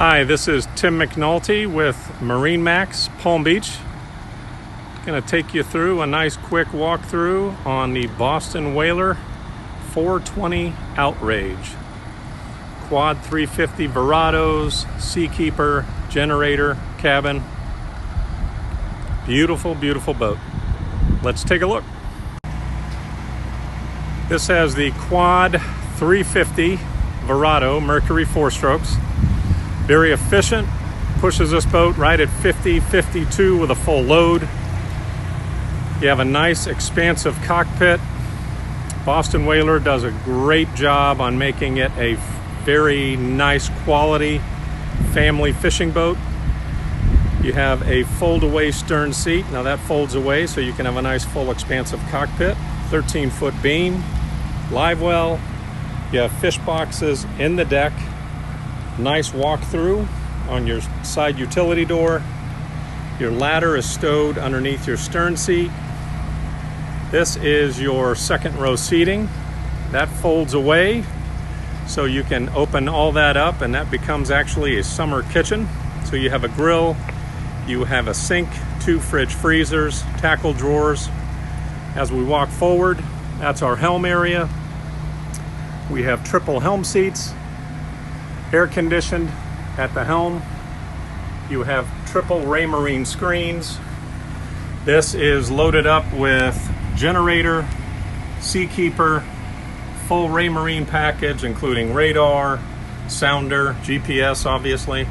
Hi, this is Tim McNulty with MarineMax, Palm Beach. Going to take you through a nice quick walkthrough on the Boston Whaler 420 Outrage. Quad 350 Verados, Seakeeper, generator, cabin. Beautiful, beautiful boat. Let's take a look. This has the Quad 350 Verado Mercury 4-strokes. Very efficient, pushes this boat right at 50-52 with a full load. You have a nice expansive cockpit. Boston Whaler does a great job on making it a very nice quality family fishing boat. You have a fold-away stern seat. Now that folds away so you can have a nice full expansive cockpit. 13-foot beam, live well. You have fish boxes in the deck. Nice walk-through on your side utility door. Your ladder is stowed underneath your stern seat. This is your second row seating. That folds away so you can open all that up and that becomes actually a summer kitchen. So you have a grill, you have a sink, 2 fridge freezers, tackle drawers. As we walk forward, that's our helm area. We have triple helm seats, air conditioned at the helm. You have triple Raymarine screens. This is loaded up with generator, Seakeeper, full Raymarine package including radar, sounder, GPS obviously.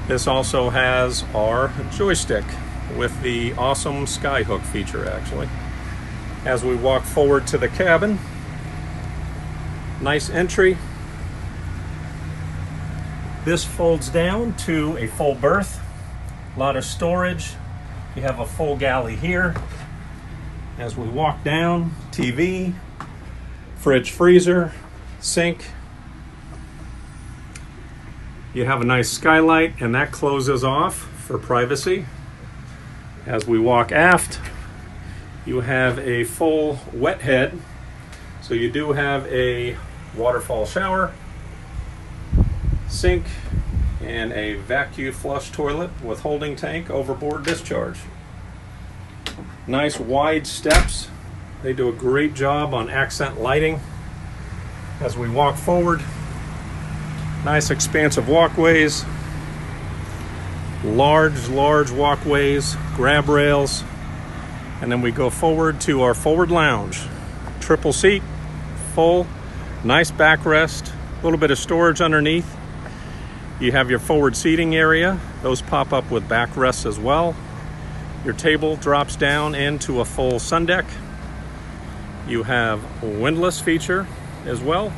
This also has our joystick with the awesome skyhook feature actually. As we walk forward to the cabin, nice entry. This folds down to a full berth, a lot of storage. You have a full galley here. As we walk down, TV, fridge freezer, sink. You have a nice skylight and that closes off for privacy. As we walk aft, you have a full wet head. So you do have a waterfall shower, sink, and a VacuFlush toilet with holding tank overboard discharge. Nice wide steps. They do a great job on accent lighting. As we walk forward, nice expansive walkways, large walkways, grab rails, and then we go forward to our forward lounge. Triple seat, full, nice backrest, a little bit of storage underneath. You have your forward seating area. Those pop up with backrests as well. Your table drops down into a full sun deck. You have a windlass feature as well.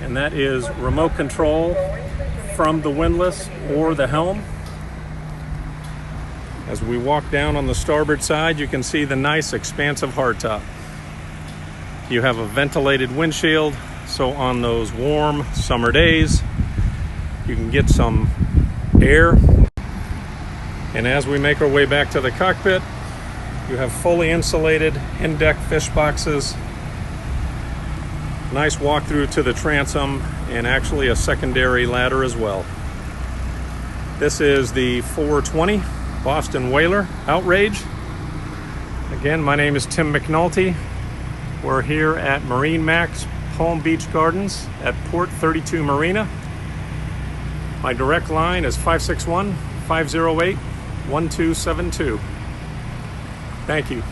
And that is remote control from the windlass or the helm. As we walk down on the starboard side, you can see the nice expansive hardtop. You have a ventilated windshield, so on those warm summer days, you can get some air. And as we make our way back to the cockpit, you have fully insulated in-deck fish boxes. Nice walkthrough to the transom and actually a secondary ladder as well. This is the 420 Boston Whaler Outrage. Again, my name is Tim McNulty. We're here at MarineMax Palm Beach Gardens at Port 32 Marina. My direct line is 561-508-1272. Thank you.